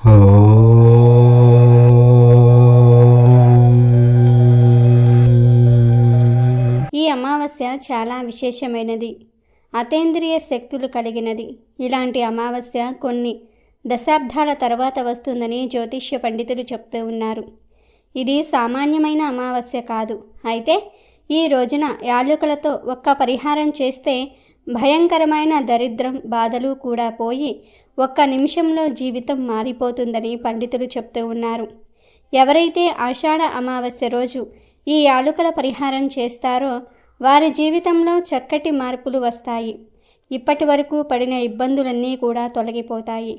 ఈ అమావాస్య చాలా విశేషమైనది, అతీంద్రియ శక్తులు కలిగినది. ఇలాంటి అమావాస్య కొన్ని దశాబ్దాల తర్వాత వస్తుందని జ్యోతిష్య పండితులు చెప్తూ ఉన్నారు. ఇది సామాన్యమైన అమావాస్య కాదు. అయితే ఈ రోజున యాలకులతో ఒక్క పరిహారం చేస్తే భయంకరమైన దరిద్రం బాధలు కూడా పోయి ఒక్క నిమిషంలో జీవితం మారిపోతుందని పండితులు చెప్తూ ఉన్నారు. ఎవరైతే ఆషాఢ అమావాస్య రోజు ఈ యాలకుల పరిహారం చేస్తారో వారి జీవితంలో చక్కటి మార్పులు వస్తాయి. ఇప్పటి వరకు పడిన ఇబ్బందులన్నీ కూడా తొలగిపోతాయి.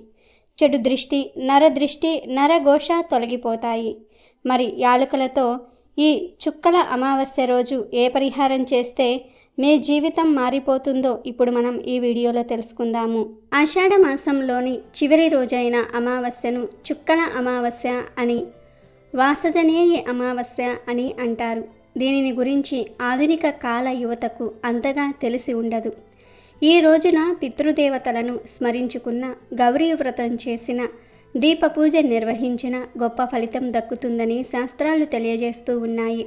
చెడు దృష్టి, నరదృష్టి, నరఘోష తొలగిపోతాయి. మరి యాలకులతో ఈ చుక్కల అమావాస్య రోజు ఏ పరిహారం చేస్తే మీ జీవితం మారిపోతుందో ఇప్పుడు మనం ఈ వీడియోలో తెలుసుకుందాము. ఆషాఢ మాసంలోని చివరి రోజైన అమావాస్యను చుక్కల అమావాస్య అని, వాసజనేయ అమావాస్య అని అంటారు. దీనిని గురించి ఆధునిక కాల యువతకు అంతగా తెలిసి ఉండదు. ఈ రోజున పితృదేవతలను స్మరించుకున్న, గౌరీ వ్రతం చేసిన, దీపపూజ నిర్వహించిన గొప్ప ఫలితం దక్కుతుందని శాస్త్రాలు తెలియజేస్తూ ఉన్నాయి.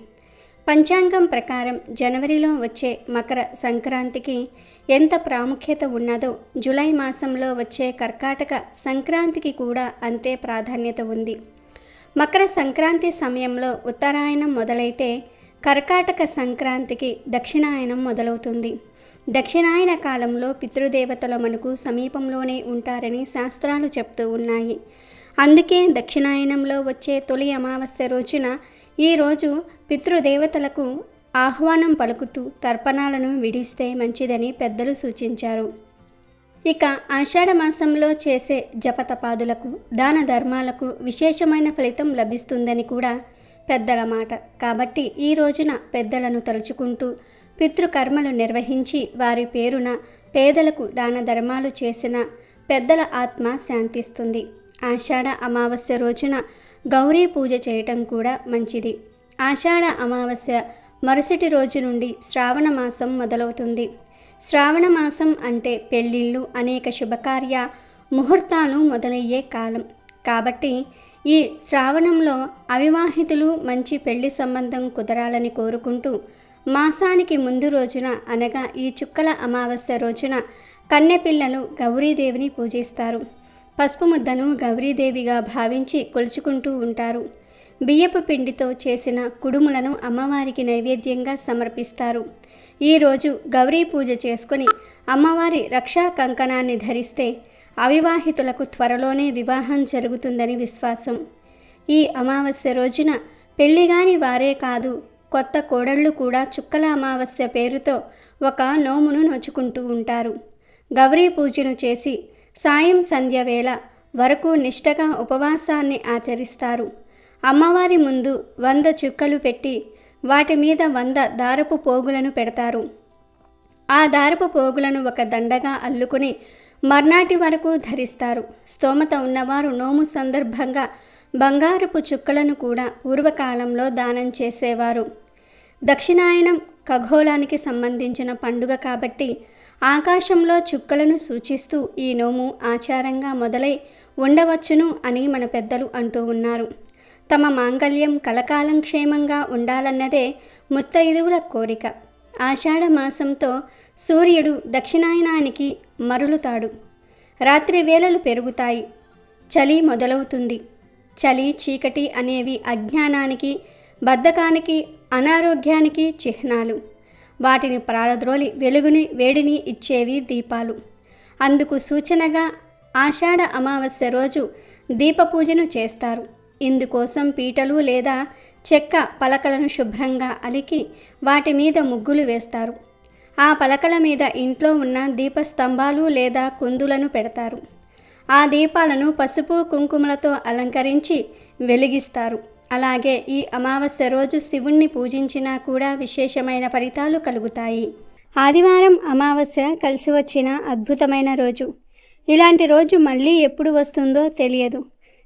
పంచాంగం ప్రకారం జనవరిలో వచ్చే మకర సంక్రాంతికి ఎంత ప్రాముఖ్యత ఉన్నదో జూలై మాసంలో వచ్చే కర్కాటక సంక్రాంతికి కూడా అంతే ప్రాధాన్యత ఉంది. మకర సంక్రాంతి సమయంలో ఉత్తరాయణం మొదలైతే కర్కాటక సంక్రాంతికి దక్షిణాయనం మొదలవుతుంది. దక్షిణాయన కాలంలో పితృదేవతలు మనకు సమీపంలోనే ఉంటారని శాస్త్రాలు చెప్తూ ఉన్నాయి. అందుకే దక్షిణాయనంలో వచ్చే తొలి అమావాస్య రోజున ఈరోజు పితృదేవతలకు ఆహ్వానం పలుకుతూ తర్పణాలను విడిస్తే మంచిదని పెద్దలు సూచించారు. ఇక ఆషాఢ మాసంలో చేసే జపతపాదులకు, దాన ధర్మాలకు విశేషమైన ఫలితం లభిస్తుందని కూడా పెద్దల మాట. కాబట్టి ఈ రోజున పెద్దలను తలుచుకుంటూ పితృకర్మలు నిర్వహించి వారి పేరున పేదలకు దాన ధర్మాలు చేసిన పెద్దల ఆత్మ శాంతిస్తుంది. ఆషాఢ అమావాస్య రోజున గౌరీ పూజ చేయటం కూడా మంచిది. ఆషాఢ అమావాస్య మరుసటి రోజు నుండి శ్రావణ మాసం మొదలవుతుంది. శ్రావణ మాసం అంటే పెళ్ళిళ్ళు, అనేక శుభకార్య ముహూర్తాలు మొదలయ్యే కాలం. కాబట్టి ఈ శ్రావణంలో అవివాహితులు మంచి పెళ్లి సంబంధం కుదరాలని కోరుకుంటూ మాసానికి ముందు రోజున అనగా ఈ చుక్కల అమావాస్య రోజున కన్నెపిల్లలు గౌరీదేవిని పూజిస్తారు. పసుపు ముద్దను గౌరీదేవిగా భావించి కొలుచుకుంటూ ఉంటారు. బియ్యపు పిండితో చేసిన కుడుములను అమ్మవారికి నైవేద్యంగా సమర్పిస్తారు. ఈరోజు గౌరీ పూజ చేసుకొని అమ్మవారి రక్షా కంకణాన్ని ధరిస్తే అవివాహితులకు త్వరలోనే వివాహం జరుగుతుందని విశ్వాసం. ఈ అమావాస్య రోజున పెళ్లిగాని వారే కాదు, కొత్త కోడళ్ళు కూడా చుక్కల అమావాస్య పేరుతో ఒక నోమును నోచుకుంటూ ఉంటారు. గౌరీ పూజను చేసి సాయం సంధ్య వేళ వరకు నిష్టగా ఉపవాసాన్ని ఆచరిస్తారు. అమ్మవారి ముందు 100 చుక్కలు పెట్టి వాటి మీద 100 దారపు పోగులను పెడతారు. ఆ దారపు పోగులను ఒక దండగా అల్లుకుని మర్నాటి వరకు ధరిస్తారు. స్తోమత ఉన్నవారు నోము సందర్భంగా బంగారపు చుక్కలను కూడా పూర్వకాలంలో దానం చేసేవారు. దక్షిణాయనం ఖగోళానికి సంబంధించిన పండుగ కాబట్టి ఆకాశంలో చుక్కలను సూచిస్తూ ఈ నోము ఆచారంగా మొదలై ఉండవచ్చును అని మన పెద్దలు అంటూ ఉన్నారు. తమ మాంగళ్యం కలకాలం క్షేమంగా ఉండాలన్నదే ముత్తైదువుల కోరిక. ఆషాఢ మాసంతో సూర్యుడు దక్షిణాయనానికి మరులుతాడు. రాత్రి వేళలు పెరుగుతాయి. చలి మొదలవుతుంది. చలి, చీకటి అనేవి అజ్ఞానానికి, బద్ధకానికి, అనారోగ్యానికి చిహ్నాలు. వాటిని ప్రారద్రోలి వెలుగుని, వేడిని ఇచ్చేవి దీపాలు. అందుకు సూచనగా ఆషాఢ అమావాస్య రోజు దీపపూజను చేస్తారు. ఇందుకోసం పీటలు లేదా చెక్క పలకలను శుభ్రంగా అలికి వాటి మీద ముగ్గులు వేస్తారు. ఆ పలకల మీద ఇంట్లో ఉన్న దీపస్తంభాలు లేదా కుందులను పెడతారు. ఆ దీపాలను పసుపు కుంకుమలతో అలంకరించి వెలిగిస్తారు. అలాగే ఈ అమావాస్య రోజు శివుణ్ణి పూజించినా కూడా విశేషమైన ఫలితాలు కలుగుతాయి. ఆదివారం అమావాస్య కలిసి వచ్చిన అద్భుతమైన రోజు. ఇలాంటి రోజు మళ్ళీ ఎప్పుడు వస్తుందో తెలియదు.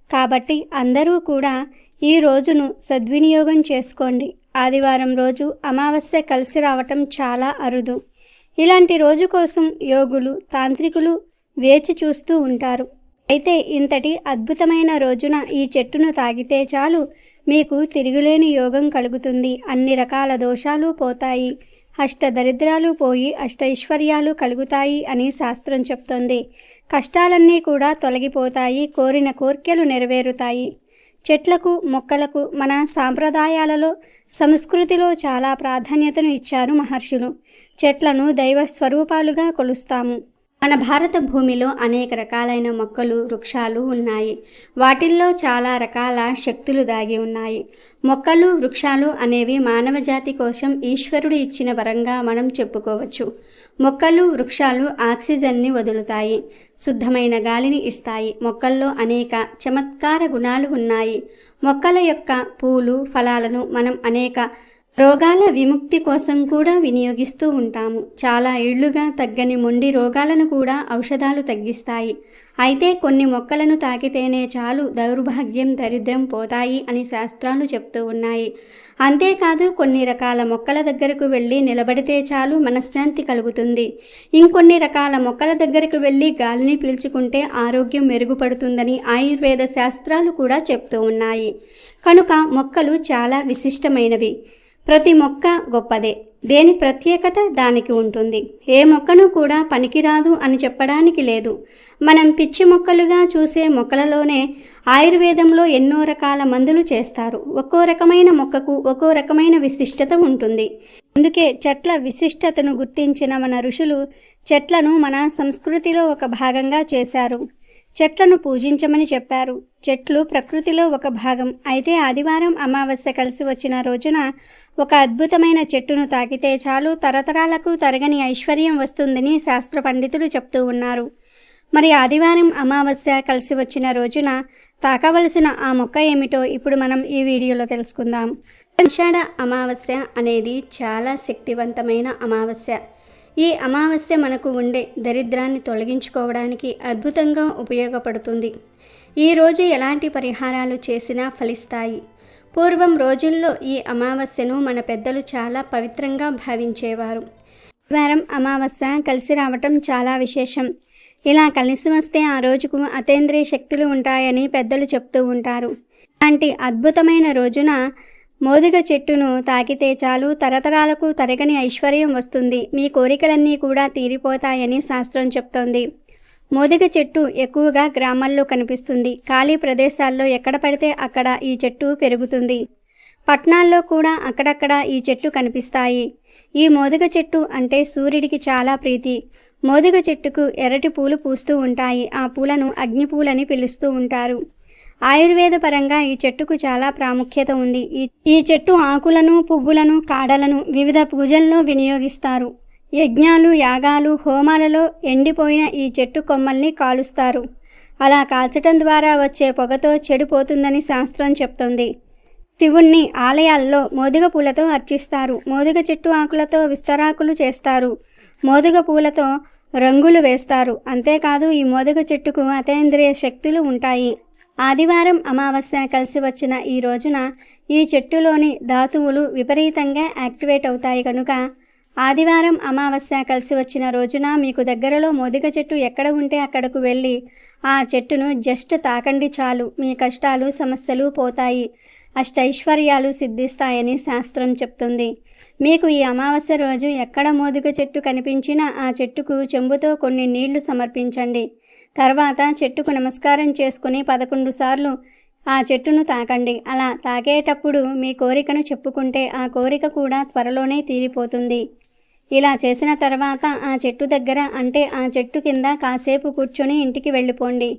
కాబట్టి అందరూ కూడా ఈ రోజును సద్వినియోగం చేసుకోండి. ఆదివారం రోజు అమావాస్య కలిసి రావటం చాలా అరుదు. ఇలాంటి రోజు కోసం యోగులు, తాంత్రికులు వేచి చూస్తూ ఉంటారు. అయితే ఇంతటి అద్భుతమైన రోజున ఈ చెట్టును తాగితే చాలు మీకు తిరుగులేని యోగం కలుగుతుంది. అన్ని రకాల దోషాలు పోతాయి. అష్టదరిద్రాలు పోయి అష్టైశ్వర్యాలు కలుగుతాయి అని శాస్త్రం చెప్తోంది. కష్టాలన్నీ కూడా తొలగిపోతాయి. కోరిన కోర్కెలు నెరవేరుతాయి. చెట్లకు మొక్కలకు మన సాంప్రదాయాలలో సంస్కృతిలో చాలా ప్రాధాన్యతను ఇచ్చారు మహర్షులు. చెట్లను దైవ స్వరూపాలుగా కొలుస్తాము. మన భారత భూమిలో అనేక రకాలైన మొక్కలు వృక్షాలు ఉన్నాయి. వాటిల్లో చాలా రకాల శక్తులు దాగి ఉన్నాయి. మొక్కలు వృక్షాలు అనేవి మానవ జాతి కోసం ఈశ్వరుడు ఇచ్చిన వరంగా మనం చెప్పుకోవచ్చు. మొక్కలు వృక్షాలు ఆక్సిజన్ని వదులుతాయి, శుద్ధమైన గాలిని ఇస్తాయి. మొక్కల్లో అనేక చమత్కార గుణాలు ఉన్నాయి. మొక్కల యొక్క పూలు ఫలాలను మనం అనేక రోగాల విముక్తి కోసం కూడా వినియోగిస్తూ ఉంటాము. చాలా ఏళ్లుగా తగ్గని మొండి రోగాలను కూడా ఔషధాలు తగ్గిస్తాయి. అయితే కొన్ని మొక్కలను తాకితేనే చాలు దౌర్భాగ్యం దరిద్రం పోతాయి అని శాస్త్రాలు చెప్తూ ఉన్నాయి. అంతేకాదు కొన్ని రకాల మొక్కల దగ్గరకు వెళ్ళి నిలబడితే చాలు మనశ్శాంతి కలుగుతుంది. ఇంకొన్ని రకాల మొక్కల దగ్గరకు వెళ్ళి గాలిని పీల్చుకుంటే ఆరోగ్యం మెరుగుపడుతుందని ఆయుర్వేద శాస్త్రాలు కూడా చెప్తూ ఉన్నాయి. కనుక మొక్కలు చాలా విశిష్టమైనవి. ప్రతి మొక్క గొప్పదే. దేని ప్రత్యేకత దానికి ఉంటుంది. ఏ మొక్కను కూడా పనికిరాదు అని చెప్పడానికి లేదు. మనం పిచ్చి మొక్కలుగా చూసే మొక్కలలోనే ఆయుర్వేదంలో ఎన్నో రకాల మందులు చేస్తారు. ఒక్కో రకమైన మొక్కకు ఒక్కో రకమైన విశిష్టత ఉంటుంది. అందుకే చెట్ల విశిష్టతను గుర్తించిన మన ఋషులు చెట్లను మన సంస్కృతిలో ఒక భాగంగా చేశారు. చెట్లను పూజించమని చెప్పారు. చెట్లు ప్రకృతిలో ఒక భాగం. అయితే ఆదివారం అమావాస్య కలిసి వచ్చిన రోజున ఒక అద్భుతమైన చెట్టును తాకితే చాలు తరతరాలకు తరగని ఐశ్వర్యం వస్తుందని శాస్త్ర పండితులు చెప్తూ ఉన్నారు. మరి ఆదివారం అమావాస్య కలిసి వచ్చిన రోజున తాకవలసిన ఆ మొక్క ఏమిటో ఇప్పుడు మనం ఈ వీడియోలో తెలుసుకుందాం. ఆషాఢ అమావాస్య అనేది చాలా శక్తివంతమైన అమావాస్య. ఈ అమావాస్య మనకు ఉండే దరిద్రాన్ని తొలగించుకోవడానికి అద్భుతంగా ఉపయోగపడుతుంది. ఈరోజు ఎలాంటి పరిహారాలు చేసినా ఫలిస్తాయి. పూర్వం రోజుల్లో ఈ అమావాస్యను మన పెద్దలు చాలా పవిత్రంగా భావించేవారు. ఆదివారం అమావాస్య కలిసి రావటం చాలా విశేషం. ఇలా కలిసి వస్తే ఆ రోజుకు అతీంద్రియ శక్తులు ఉంటాయని పెద్దలు చెప్తూ ఉంటారు. అలాంటి అద్భుతమైన రోజున మోదుగ చెట్టును తాకితే చాలు తరతరాలకు తరగని ఐశ్వర్యం వస్తుంది. మీ కోరికలన్నీ కూడా తీరిపోతాయని శాస్త్రం చెప్తోంది. మోదుగ చెట్టు ఎక్కువగా గ్రామాల్లో కనిపిస్తుంది. ఖాళీ ప్రదేశాల్లో ఎక్కడ పడితే అక్కడ ఈ చెట్టు పెరుగుతుంది. పట్టణాల్లో కూడా అక్కడక్కడ ఈ చెట్టు కనిపిస్తాయి. ఈ మోదుగ చెట్టు అంటే సూర్యుడికి చాలా ప్రీతి. మోదుగ చెట్టుకు ఎర్రటి పూలు పూస్తూ ఉంటాయి. ఆ పూలను అగ్నిపూలని పిలుస్తూ ఉంటారు. ఆయుర్వేద పరంగా ఈ చెట్టుకు చాలా ప్రాముఖ్యత ఉంది. ఈ చెట్టు ఆకులను పువ్వులను కాడలను వివిధ పూజల్లో వినియోగిస్తారు. యజ్ఞాలు యాగాలు హోమాలలో ఎండిపోయిన ఈ చెట్టు కొమ్మల్ని కాలుస్తారు. అలా కాల్చటం ద్వారా వచ్చే పొగతో చెడిపోతుందని శాస్త్రం చెప్తోంది. శివుణ్ణి ఆలయాల్లో మోదుగ పూలతో అర్చిస్తారు. మోదుగ చెట్టు ఆకులతో విస్తరాకులు చేస్తారు. మోదుగ పూలతో రంగులు వేస్తారు. అంతేకాదు ఈ మోదుగ చెట్టుకు అతీంద్రియ శక్తులు ఉంటాయి. ఆదివారం అమావాస్య కలిసి వచ్చిన ఈ రోజున ఈ చెట్టులోని ధాతువులు విపరీతంగా యాక్టివేట్ అవుతాయి. కనుక ఆదివారం అమావాస్య కలిసి వచ్చిన రోజున మీకు దగ్గరలో మోదుగ చెట్టు ఎక్కడ ఉంటే అక్కడకు వెళ్ళి ఆ చెట్టును జస్ట్ తాకండి చాలు. మీ కష్టాలు సమస్యలు పోతాయి. అష్టైశ్వర్యాలు సిద్ధిస్తాయని శాస్త్రం చెప్తుంది. మీకు ఈ అమావాస్య రోజు ఎక్కడ మోదుగ చెట్టు కనిపించినా ఆ చెట్టుకు చెంబుతో కొన్ని నీళ్లు సమర్పించండి. తర్వాత చెట్టుకు నమస్కారం చేసుకుని 11 సార్లు ఆ చెట్టును తాకండి. అలా తాకేటప్పుడు మీ కోరికను చెప్పుకుంటే ఆ కోరిక కూడా త్వరలోనే తీరిపోతుంది. ఇలా చేసిన తర్వాత ఆ చెట్టు దగ్గర అంటే ఆ చెట్టు కింద కాసేపు కూర్చొని ఇంటికి వెళ్ళిపోండి.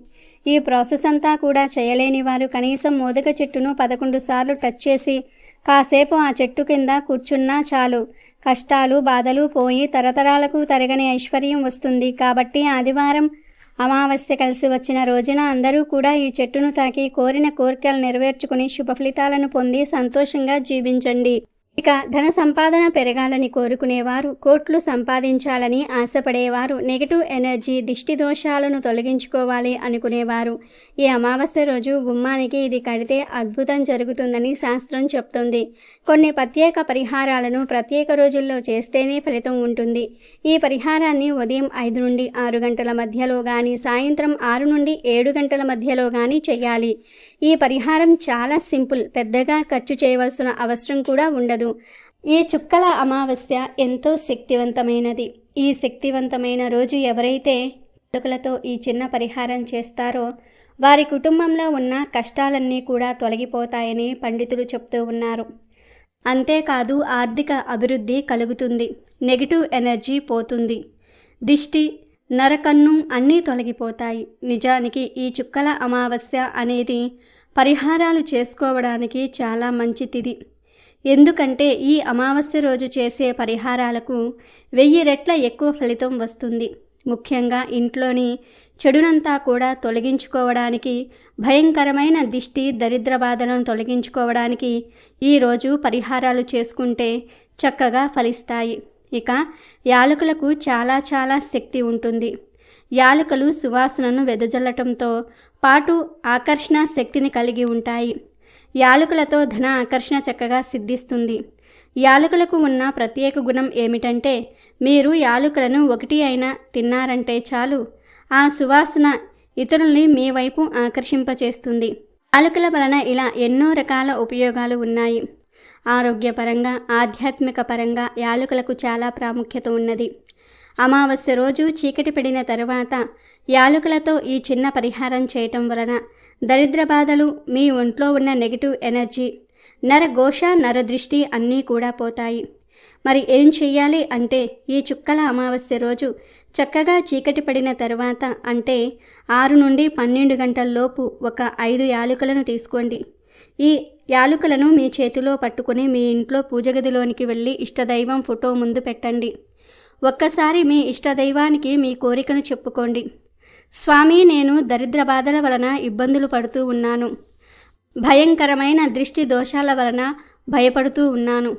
ఈ ప్రాసెస్ అంతా కూడా చేయలేని వారు కనీసం మోదుగ చెట్టును 11 సార్లు టచ్ చేసి కాసేపు ఆ చెట్టు కింద కూర్చున్నా చాలు. కష్టాలు బాధలు పోయి తరతరాలకు తరగని ఐశ్వర్యం వస్తుంది. కాబట్టి ఆదివారం అమావాస్య కలిసి వచ్చిన రోజున అందరూ కూడా ఈ చెట్టును తాకి కోరిన కోరికలు నెరవేర్చుకుని శుభ ఫలితాలను పొంది సంతోషంగా జీవించండి. ఇక ధన సంపాదన పెరగాలని కోరుకునేవారు, కోట్లు సంపాదించాలని ఆశపడేవారు, నెగిటివ్ ఎనర్జీ దిష్టి దోషాలను తొలగించుకోవాలి అనుకునేవారు ఈ అమావాస్య రోజు గుమ్మానికి ఇది కడితే అద్భుతం జరుగుతుందని శాస్త్రం చెప్తుంది. కొన్ని ప్రత్యేక పరిహారాలను ప్రత్యేక రోజుల్లో చేస్తేనే ఫలితం ఉంటుంది. ఈ పరిహారాన్ని ఉదయం 5 నుండి 6 గంటల మధ్యలో కానీ, సాయంత్రం 6 నుండి 7 గంటల మధ్యలో కానీ చేయాలి. ఈ పరిహారం చాలా సింపుల్, పెద్దగా ఖర్చు చేయవలసిన అవసరం కూడా ఉండదు. ఈ చుక్కల అమావాస్య ఎంతో శక్తివంతమైనది. ఈ శక్తివంతమైన రోజు ఎవరైతే యాలకులతో ఈ చిన్న పరిహారం చేస్తారో వారి కుటుంబంలో ఉన్న కష్టాలన్నీ కూడా తొలగిపోతాయని పండితులు చెప్తూ ఉన్నారు. అంతేకాదు ఆర్థిక అభివృద్ధి కలుగుతుంది, నెగిటివ్ ఎనర్జీ పోతుంది, దిష్టి నరకన్ను అన్నీ తొలగిపోతాయి. నిజానికి ఈ చుక్కల అమావాస్య అనేది పరిహారాలు చేసుకోవడానికి చాలా మంచి తిథి. ఎందుకంటే ఈ అమావాస్య రోజు చేసే పరిహారాలకు 1000 రెట్ల ఎక్కువ ఫలితం వస్తుంది. ముఖ్యంగా ఇంట్లోని చెడునంతా కూడా తొలగించుకోవడానికి, భయంకరమైన దిష్టి దరిద్ర బాధలను తొలగించుకోవడానికి ఈరోజు పరిహారాలు చేసుకుంటే చక్కగా ఫలిస్తాయి. ఇక యాలకులకు చాలా శక్తి ఉంటుంది. యాలకులు సువాసనను వెదజల్లటంతో పాటు ఆకర్షణ శక్తిని కలిగి ఉంటాయి. యాలకులతో ధన ఆకర్షణ చక్కగా సిద్ధిస్తుంది. యాలకులకు ఉన్న ప్రత్యేక గుణం ఏమిటంటే మీరు యాలకులను 1 అయినా తిన్నారంటే చాలు, ఆ సువాసన ఇతరుల్ని మీ వైపు ఆకర్షింపచేస్తుంది. యాలకుల వలన ఇలా ఎన్నో రకాల ఉపయోగాలు ఉన్నాయి. ఆరోగ్యపరంగా, ఆధ్యాత్మిక పరంగా యాలకులకు చాలా ప్రాముఖ్యత ఉన్నది. అమావాస్య రోజు చీకటి పడిన తరువాత యాలకులతో ఈ చిన్న పరిహారం చేయటం వలన దరిద్ర బాధలు, మీ ఒంట్లో ఉన్న నెగిటివ్ ఎనర్జీ, నరఘోష, నరదృష్టి అన్నీ కూడా పోతాయి. మరి ఏం చెయ్యాలి అంటే ఈ చుక్కల అమావాస్య రోజు చక్కగా చీకటి పడిన తరువాత అంటే 6 నుండి 12 గంటల్లోపు ఒక 5 యాలకులను తీసుకోండి. ఈ యాలకులను మీ చేతిలో పట్టుకుని మీ ఇంట్లో పూజగదిలోనికి వెళ్ళి ఇష్టదైవం ఫోటో ముందు పెట్టండి. ఒక్కసారి మీ ఇష్టదైవానికి మీ కోరికను చెప్పుకోండి. స్వామి, నేను దరిద్ర బాధల వలన ఇబ్బందులు పడుతూ ఉన్నాను, భయంకరమైన దృష్టి దోషాల వలన భయపడుతూ ఉన్నాను,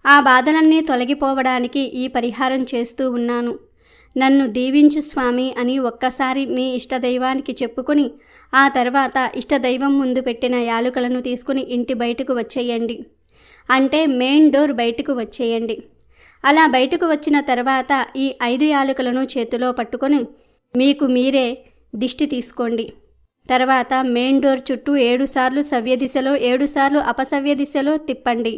ఆ బాధలన్నీ తొలగిపోవడానికి ఈ పరిహారం చేస్తూ ఉన్నాను, నన్ను దీవించు స్వామి అని ఒక్కసారి మీ ఇష్టదైవానికి చెప్పుకొని ఆ తర్వాత ఇష్టదైవం ముందు పెట్టిన యాలకులను తీసుకుని ఇంటి బయటకు వచ్చేయండి. అంటే మెయిన్ డోర్ బయటకు వచ్చేయండి. అలా బయటకు వచ్చిన తర్వాత ఈ 5 యాలకులను చేతిలో పట్టుకొని మీకు మీరే దిష్టి తీసుకోండి. తర్వాత మెయిన్ డోర్ చుట్టూ 7 సార్లు సవ్య దిశలో, 7 సార్లు అపసవ్య దిశలో తిప్పండి.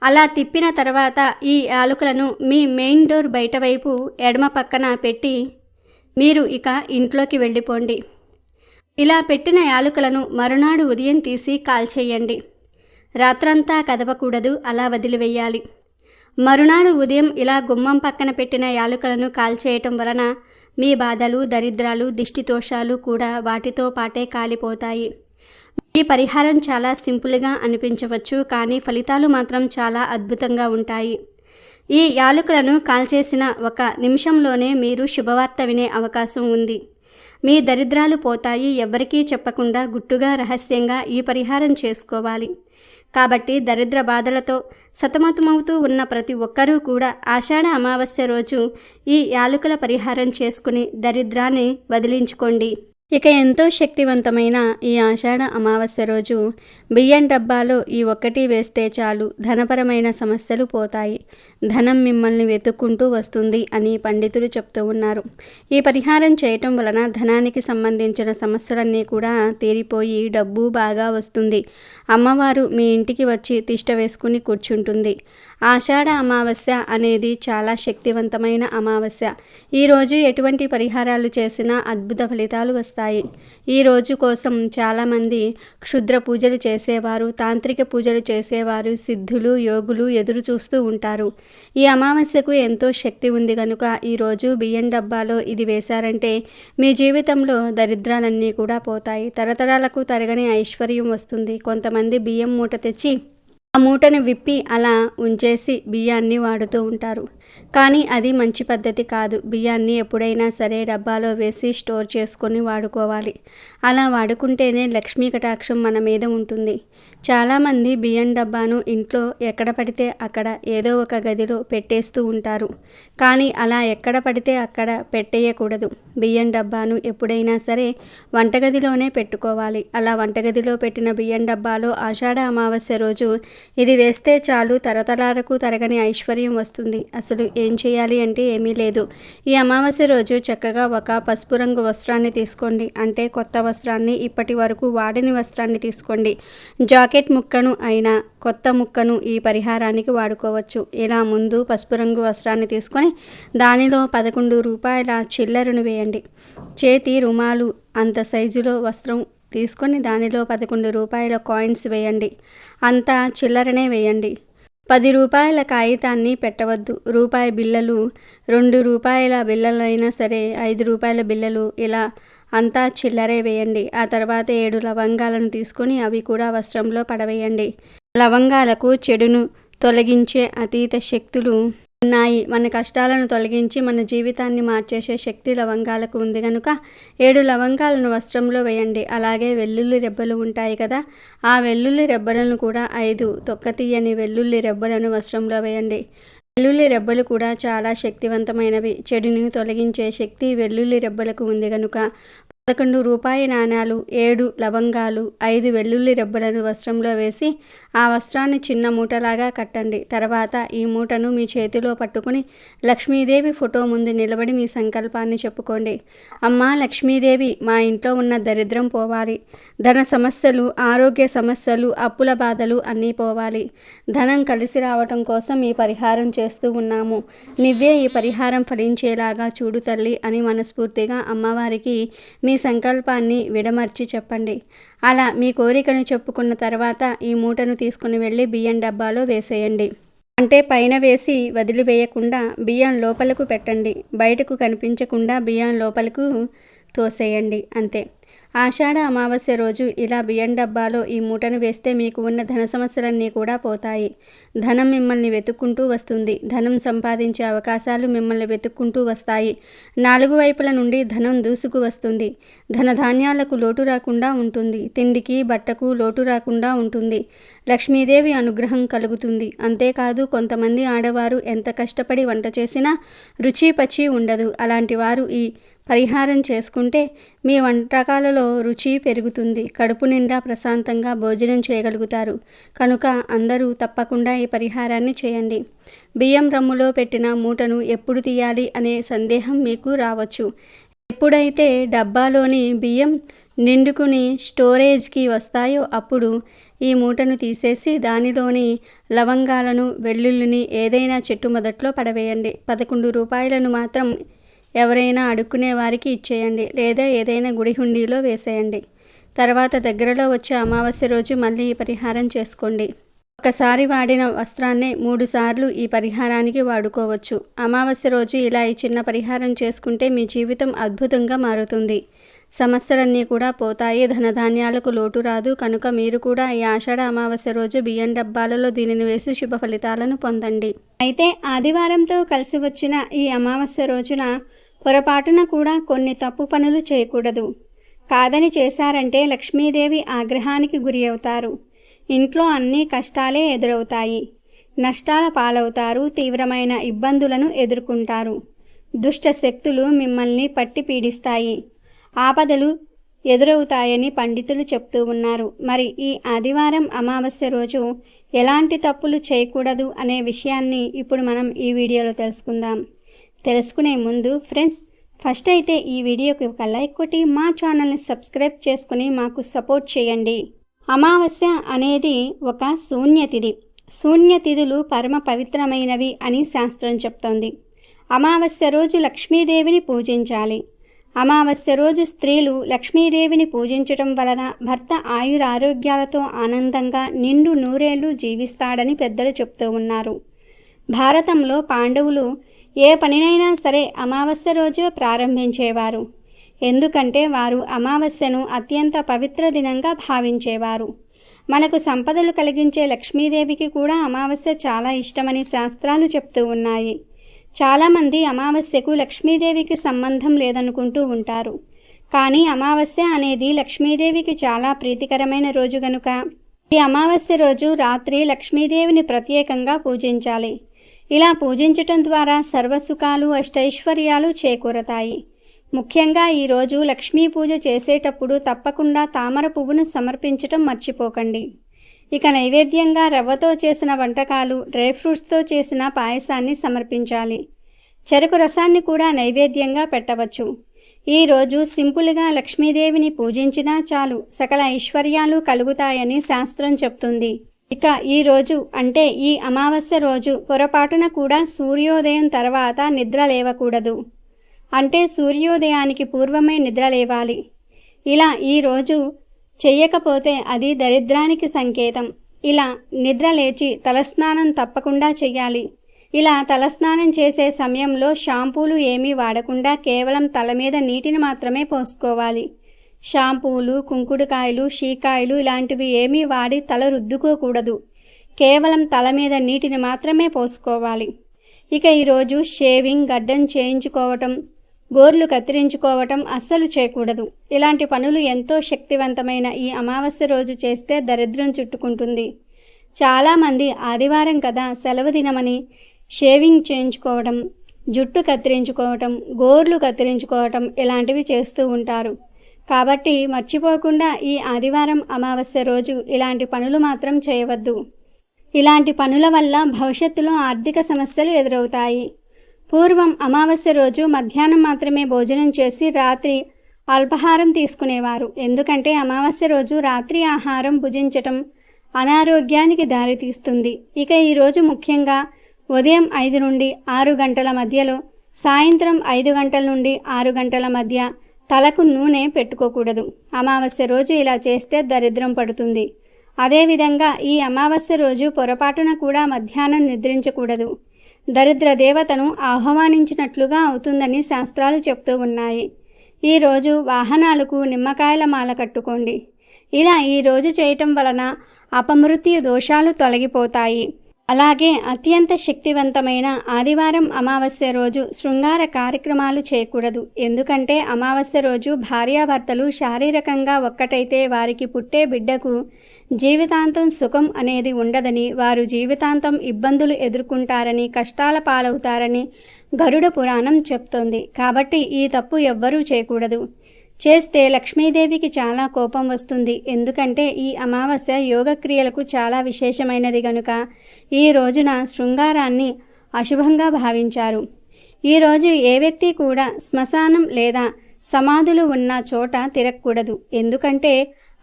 అలా తిప్పిన తర్వాత ఈ యాలకులను మీ మెయిన్ డోర్ బయట వైపు ఎడమ పక్కన పెట్టి మీరు ఇక ఇంట్లోకి వెళ్ళిపోండి. ఇలా పెట్టిన యాలకులను మరునాడు ఉదయం తీసి కాల్చేయండి. రాత్రంతా కదపకూడదు, అలా వదిలివేయాలి. మరునాడు ఉదయం ఇలా గుమ్మం పక్కన పెట్టిన యాలకులను కాల్చేయటం వలన మీ బాధలు, దరిద్రాలు, దిష్టి దోషాలు కూడా వాటితో పాటే కాలిపోతాయి. ఈ పరిహారం చాలా సింపుల్గా అనిపించవచ్చు, కానీ ఫలితాలు మాత్రం చాలా అద్భుతంగా ఉంటాయి. ఈ యాలకులను కాల్చేసిన 1 నిమిషంలోనే మీరు శుభవార్త వినే అవకాశం ఉంది. మీ దరిద్రాలు పోతాయి. ఎవ్వరికీ చెప్పకుండా గుట్టుగా రహస్యంగా ఈ పరిహారం చేసుకోవాలి. కాబట్టి దరిద్ర బాధలతో సతమతమవుతూ ఉన్న ప్రతి ఒక్కరూ కూడా ఆషాఢ అమావాస్య రోజు ఈ యాలకుల పరిహారం చేసుకుని దరిద్రాన్ని వదిలించుకోండి. ఇక ఎంతో శక్తివంతమైన ఈ ఆషాఢ అమావాస్య రోజు బియ్యం డబ్బాలో ఈ 1 వేస్తే చాలు, ధనపరమైన సమస్యలు పోతాయి, ధనం మిమ్మల్ని వెతుక్కుంటూ వస్తుంది అని పండితులు చెప్తూ ఉన్నారు. ఈ పరిహారం చేయటం వలన ధనానికి సంబంధించిన సమస్యలన్నీ కూడా తీరిపోయి డబ్బు బాగా వస్తుంది. అమ్మవారు మీ ఇంటికి వచ్చి తిష్ట వేసుకుని కూర్చుంటుంది. ఆషాఢ అమావాస్య అనేది చాలా శక్తివంతమైన అమావాస్య. ఈరోజు ఎటువంటి పరిహారాలు చేసినా అద్భుత ఫలితాలు వస్తాయి. ఈ రోజు కోసం చాలామంది క్షుద్ర పూజలు చేసేవారు, తాంత్రిక పూజలు చేసేవారు, సిద్ధులు, యోగులు ఎదురు చూస్తూ ఉంటారు. ఈ అమావాస్యకు ఎంతో శక్తి ఉంది కనుక ఈరోజు బియ్యం డబ్బాలో ఇది వేశారంటే మీ జీవితంలో దరిద్రాలన్నీ కూడా పోతాయి. తరతరాలకు తరగని ఐశ్వర్యం వస్తుంది. కొంతమంది బియ్యం మూట తెచ్చి ఆ మూటను విప్పి అలా ఉంచేసి బియ్యాన్ని వాడుతూ ఉంటారు. కానీ అది మంచి పద్ధతి కాదు. బియ్యాన్ని ఎప్పుడైనా సరే డబ్బాలో వేసి స్టోర్ చేసుకొని వాడుకోవాలి. అలా వాడుకుంటేనే లక్ష్మీ కటాక్షం మన మీద ఉంటుంది. చాలామంది బియ్యం డబ్బాను ఇంట్లో ఎక్కడ పడితే అక్కడ ఏదో ఒక గదిలో పెట్టేస్తూ ఉంటారు. కానీ అలా ఎక్కడ పడితే అక్కడ పెట్టేయకూడదు. బియ్యం డబ్బాను ఎప్పుడైనా సరే వంటగదిలోనే పెట్టుకోవాలి. అలా వంటగదిలో పెట్టిన బియ్యం డబ్బాలో ఆషాఢ అమావాస్య రోజు ఇది వేస్తే చాలు, తరతరాలకు తరగని ఐశ్వర్యం వస్తుంది. అసలు ఏం చేయాలి అంటే ఏమీ లేదు. ఈ అమావాస్య రోజు చక్కగా ఒక పసుపు రంగు వస్త్రాన్ని తీసుకోండి. అంటే కొత్త వస్త్రాన్ని, ఇప్పటి వరకు వాడని వస్త్రాన్ని తీసుకోండి. జాకెట్ ముక్కను అయినా కొత్త ముక్కను ఈ పరిహారానికి వాడుకోవచ్చు. ఇలా ముందు పసుపు రంగు వస్త్రాన్ని తీసుకొని దానిలో 11 రూపాయల చిల్లరను వేయండి. చేతి రుమాలు అంత సైజులో వస్త్రం తీసుకొని దానిలో 11 రూపాయల కాయిన్స్ వేయండి. అంతా చిల్లరనే వేయండి. 10 రూపాయల కాగితాన్ని పెట్టవద్దు. రూపాయి బిళ్ళలు, 2 రూపాయల బిళ్ళలైనా సరే, 5 రూపాయల బిళ్ళలు, ఇలా అంతా చిల్లరే వేయండి. ఆ తర్వాత 7 లవంగాలను తీసుకొని అవి కూడా వస్త్రంలో పడవేయండి. లవంగాలకు చెడును తొలగించే అతీత శక్తులు ఉన్నాయి. మన కష్టాలను తొలగించి మన జీవితాన్ని మార్చేసే శక్తి లవంగాలకు ఉంది కనుక 7 లవంగాలను వస్త్రంలో వేయండి. అలాగే వెల్లుల్లి రెబ్బలు ఉంటాయి కదా, ఆ వెల్లుల్లి రెబ్బలను కూడా 5 తొక్కతీయని వెల్లుల్లి రెబ్బలను వస్త్రంలో వేయండి. వెల్లుల్లి రెబ్బలు కూడా చాలా శక్తివంతమైనవి. చెడుని తొలగించే శక్తి వెల్లుల్లి రెబ్బలకు ఉంది కనుక 11 రూపాయి నాణాలు, 7 లవంగాలు, 5 వెల్లుల్లి రెబ్బలను వస్త్రంలో వేసి ఆ వస్త్రాన్ని చిన్న మూటలాగా కట్టండి. తర్వాత ఈ మూటను మీ చేతిలో పట్టుకుని లక్ష్మీదేవి ఫోటో ముందు నిలబడి మీ సంకల్పాన్ని చెప్పుకోండి. అమ్మా లక్ష్మీదేవి, మా ఇంట్లో ఉన్న దరిద్రం పోవాలి, ధన సమస్యలు, ఆరోగ్య సమస్యలు, అప్పుల బాధలు అన్నీ పోవాలి, ధనం కలిసి రావటం కోసం ఈ పరిహారం చేస్తూ ఉన్నాము. నువ్వే ఈ పరిహారం ఫలించేలాగా చూడు తల్లి అని మనస్ఫూర్తిగా అమ్మవారికి మీ సంకల్పాన్ని విడమర్చి చెప్పండి. అలా మీ కోరికను చెప్పుకున్న తర్వాత ఈ మూటను తీసుకుని వెళ్ళి బియ్యం డబ్బాలో వేసేయండి. అంటే పైన వేసి వదిలివేయకుండా బియ్యం లోపలకు పెట్టండి. బయటకు కనిపించకుండా బియ్యం లోపలకు తోసేయండి. అంతే. ఆషాఢ అమావాస్య రోజు ఇలా బియ్యం డబ్బాలో ఈ మూటను వేస్తే మీకు ఉన్న ధన సమస్యలన్నీ కూడా పోతాయి. ధనం మిమ్మల్ని వెతుక్కుంటూ వస్తుంది. ధనం సంపాదించే అవకాశాలు మిమ్మల్ని వెతుక్కుంటూ వస్తాయి. 4 వైపుల నుండి ధనం దూసుకు వస్తుంది. ధనధాన్యాలకు లోటు రాకుండా ఉంటుంది. తిండికి బట్టకు లోటు రాకుండా ఉంటుంది. లక్ష్మీదేవి అనుగ్రహం కలుగుతుంది. అంతేకాదు కొంతమంది ఆడవారు ఎంత కష్టపడి వంట చేసినా రుచి పచి ఉండదు. అలాంటి వారు ఈ పరిహారం చేసుకుంటే మీ వంటకాలలో రుచి పెరుగుతుంది. కడుపు నిండా ప్రశాంతంగా భోజనం చేయగలుగుతారు. కనుక అందరూ తప్పకుండా ఈ పరిహారాన్ని చేయండి. బియ్యం రమ్ములో పెట్టిన మూటను ఎప్పుడు తీయాలి అనే సందేహం మీకు రావచ్చు. ఎప్పుడైతే డబ్బాలోని బియ్యం నిండుకుని స్టోరేజ్కి వస్తాయో అప్పుడు ఈ మూటను తీసేసి దానిలోని లవంగాలను, వెల్లుల్లిని ఏదైనా చెట్టు మొదట్లో పడవేయండి. 11 రూపాయలను మాత్రం ఎవరైనా అడుక్కునే వారికి ఇచ్చేయండి, లేదా ఏదైనా గుడి హుండీలో వేసేయండి. తర్వాత దగ్గరలో వచ్చే అమావాస్య రోజు మళ్ళీ ఈ పరిహారం చేసుకోండి. ఒకసారి వాడిన వస్త్రాన్నే 3 సార్లు ఈ పరిహారానికి వాడుకోవచ్చు. అమావాస్య రోజు ఇలా ఈ చిన్న పరిహారం చేసుకుంటే మీ జీవితం అద్భుతంగా మారుతుంది. సమస్యలన్నీ కూడా పోతాయి. ధనధాన్యాలకు లోటు రాదు. కనుక మీరు కూడా ఈ ఆషాఢ అమావాస్య రోజు బియ్యం డబ్బాలలో దీనిని వేసి శుభ ఫలితాలను పొందండి. అయితే ఆదివారంతో కలిసి వచ్చిన ఈ అమావాస్య రోజున పొరపాటున కూడా కొన్ని తప్పు పనులు చేయకూడదు. కాదని చేశారంటే లక్ష్మీదేవి ఆగ్రహానికి గురి అవుతారు. ఇంట్లో అన్ని కష్టాలే ఎదురవుతాయి. నష్టాల పాలవుతారు. తీవ్రమైన ఇబ్బందులను ఎదుర్కొంటారు. దుష్ట శక్తులు మిమ్మల్ని పట్టి పీడిస్తాయి. ఆపదలు ఎదురవుతాయని పండితులు చెప్తూ ఉన్నారు. మరి ఈ ఆదివారం అమావాస్య రోజు ఎలాంటి తప్పులు చేయకూడదు అనే విషయాన్ని ఇప్పుడు మనం ఈ వీడియోలో తెలుసుకుందాం. తెలుసుకునే ముందు ఫ్రెండ్స్, ఫస్ట్ అయితే ఈ వీడియోకి ఒక లైక్ కొట్టి మా ఛానల్ని సబ్స్క్రైబ్ చేసుకుని మాకు సపోర్ట్ చేయండి. అమావాస్య అనేది ఒక శూన్యతిథి. శూన్యతిథులు పరమ పవిత్రమైనవి అని శాస్త్రం చెప్తోంది. అమావాస్య రోజు లక్ష్మీదేవిని పూజించాలి. అమావాస్య రోజు స్త్రీలు లక్ష్మీదేవిని పూజించటం వలన భర్త ఆయురారోగ్యాలతో ఆనందంగా నిండు నూరేళ్లు జీవిస్తాడని పెద్దలు చెప్తూ ఉన్నారు. భారతంలో పాండవులు ఏ పనినైనా సరే అమావాస్య రోజే ప్రారంభించేవారు. ఎందుకంటే వారు అమావాస్యను అత్యంత పవిత్ర దినంగా భావించేవారు. మనకు సంపదలు కలిగించే లక్ష్మీదేవికి కూడా అమావాస్య చాలా ఇష్టమని శాస్త్రాలు చెప్తూ ఉన్నాయి. చాలామంది అమావాస్యకు లక్ష్మీదేవికి సంబంధం లేదనుకుంటూ ఉంటారు. కానీ అమావాస్య అనేది లక్ష్మీదేవికి చాలా ప్రీతికరమైన రోజు గనుక ఈ అమావాస్య రోజు రాత్రి లక్ష్మీదేవిని ప్రత్యేకంగా పూజించాలి. ఇలా పూజించటం ద్వారా సర్వసుఖాలు అష్టైశ్వర్యాలు చేకూరతాయి. ముఖ్యంగా ఈరోజు లక్ష్మీ పూజ చేసేటప్పుడు తప్పకుండా తామర పువ్వును సమర్పించటం మర్చిపోకండి. ఇక నైవేద్యంగా రవ్వతో చేసిన వంటకాలు, డ్రై ఫ్రూట్స్తో చేసిన పాయసాన్ని సమర్పించాలి. చెరకు రసాన్ని కూడా నైవేద్యంగా పెట్టవచ్చు. ఈరోజు సింపుల్గా లక్ష్మీదేవిని పూజించినా చాలు, సకల ఐశ్వర్యాలు కలుగుతాయని శాస్త్రం చెప్తుంది. ఇక ఈరోజు అంటే ఈ అమావాస్య రోజు పొరపాటున కూడా సూర్యోదయం తర్వాత నిద్ర లేవకూడదు. అంటే సూర్యోదయానికి పూర్వమే నిద్ర లేవాలి. ఇలా ఈరోజు చెయ్యకపోతే అది దరిద్రానికి సంకేతం. ఇలా నిద్ర లేచి తలస్నానం తప్పకుండా చెయ్యాలి. ఇలా తలస్నానం చేసే సమయంలో షాంపూలు ఏమీ వాడకుండా కేవలం తల మీద నీటిని మాత్రమే పోసుకోవాలి. షాంపూలు, కుంకుడుకాయలు, షీకాయలు ఇలాంటివి ఏమీ వాడి తల రుద్దుకోకూడదు. కేవలం తల మీద నీటిని మాత్రమే పోసుకోవాలి. ఇక ఈరోజు షేవింగ్, గడ్డం చేయించుకోవటం, గోర్లు కత్తిరించుకోవటం అస్సలు చేయకూడదు. ఇలాంటి పనులు ఎంతో శక్తివంతమైన ఈ అమావాస్య రోజు చేస్తే దరిద్రం చుట్టుకుంటుంది. చాలామంది ఆదివారం కదా సెలవు దినమని షేవింగ్ చేయించుకోవటం, జుట్టు కత్తిరించుకోవటం, గోర్లు కత్తిరించుకోవటం ఇలాంటివి చేస్తూ ఉంటారు. కాబట్టి మర్చిపోకుండా ఈ ఆదివారం అమావాస్య రోజు ఇలాంటి పనులు మాత్రం చేయవద్దు. ఇలాంటి పనుల వల్ల భవిష్యత్తులో ఆర్థిక సమస్యలు ఎదురవుతాయి. పూర్వం అమావాస్య రోజు మధ్యాహ్నం మాత్రమే భోజనం చేసి రాత్రి అల్పాహారం తీసుకునేవారు. ఎందుకంటే అమావాస్య రోజు రాత్రి ఆహారం భుజించటం అనారోగ్యానికి దారితీస్తుంది. ఇక ఈరోజు ముఖ్యంగా ఉదయం 5 నుండి 6 గంటల మధ్యలో, సాయంత్రం 5 గంటల నుండి 6 గంటల మధ్య తలకు నూనె పెట్టుకోకూడదు. అమావాస్య రోజు ఇలా చేస్తే దరిద్రం పడుతుంది. అదేవిధంగా ఈ అమావాస్య రోజు పొరపాటున కూడా మధ్యాహ్నం నిద్రించకూడదు. దరిద్ర దేవతను ఆహ్వానించినట్లుగా అవుతుందని శాస్త్రాలు చెప్తూ ఉన్నాయి. ఈరోజు వాహనాలకు నిమ్మకాయల మాల కట్టుకోండి. ఇలా ఈరోజు చేయటం వలన అపమృత్యు దోషాలు తొలగిపోతాయి. అలాగే అత్యంత శక్తివంతమైన ఆదివారం అమావాస్య రోజు శృంగార కార్యక్రమాలు చేయకూడదు. ఎందుకంటే అమావాస్య రోజు భార్యాభర్తలు శారీరకంగా ఒక్కటైతే వారికి పుట్టే బిడ్డకు జీవితాంతం సుఖం అనేది ఉండదని, వారు జీవితాంతం ఇబ్బందులు ఎదుర్కొంటారని, కష్టాల పాలవుతారని గరుడ పురాణం చెప్తోంది. కాబట్టి ఈ తప్పు ఎవ్వరూ చేయకూడదు. చేస్తే లక్ష్మీదేవికి చాలా కోపం వస్తుంది. ఎందుకంటే ఈ అమావాస్య యోగక్రియలకు చాలా విశేషమైనది కనుక ఈ రోజున శృంగారాన్ని అశుభంగా భావించారు. ఈరోజు ఏ వ్యక్తి కూడా శ్మశానం లేదా సమాధులు ఉన్న చోట తిరగకూడదు. ఎందుకంటే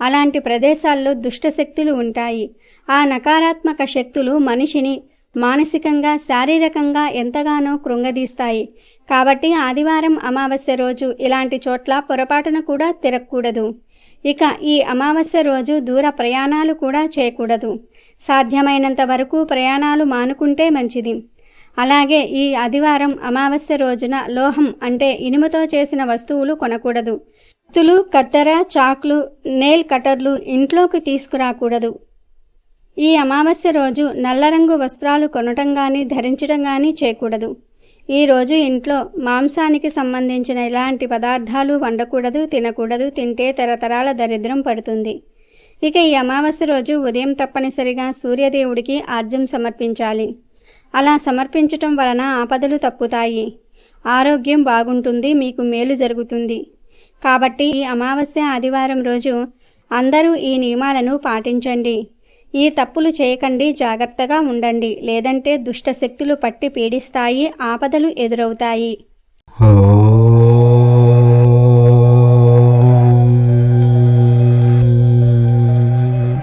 అలాంటి ప్రదేశాల్లో దుష్టశక్తులు ఉంటాయి. ఆ నకారాత్మక శక్తులు మనిషిని మానసికంగా, శారీరకంగా ఎంతగానో కృంగదీస్తాయి. కాబట్టి ఆదివారం అమావాస్య రోజు ఇలాంటి చోట్ల పొరపాటున కూడా తిరగకూడదు. ఇక ఈ అమావాస్య రోజు దూర ప్రయాణాలు కూడా చేయకూడదు. సాధ్యమైనంత వరకు ప్రయాణాలు మానుకుంటే మంచిది. అలాగే ఈ ఆదివారం అమావాస్య రోజున లోహం అంటే ఇనుముతో చేసిన వస్తువులు కొనకూడదు. కత్తులు, కత్తెర, చాక్లు, నెయిల్ కటర్లు ఇంట్లోకి తీసుకురాకూడదు. ఈ అమావాస్య రోజు నల్ల రంగు వస్త్రాలు కొనటం కానీ ధరించడం కానీ చేయకూడదు. ఈరోజు ఇంట్లో మాంసానికి సంబంధించిన ఇలాంటి పదార్థాలు వండకూడదు, తినకూడదు. తింటే తరతరాల దరిద్రం పడుతుంది. ఇక ఈ అమావాస్య రోజు ఉదయం తప్పనిసరిగా సూర్యదేవుడికి ఆర్జ్యం సమర్పించాలి. అలా సమర్పించటం వలన ఆపదలు తప్పుతాయి, ఆరోగ్యం బాగుంటుంది, మీకు మేలు జరుగుతుంది. కాబట్టి ఈ అమావాస్య ఆదివారం రోజు అందరూ ఈ నియమాలను పాటించండి. ఈ తప్పులు చేయకండి, జాగ్రత్తగా ఉండండి. లేదంటే దుష్టశక్తులు పట్టి పీడిస్తాయి, ఆపదలు ఎదురవుతాయి.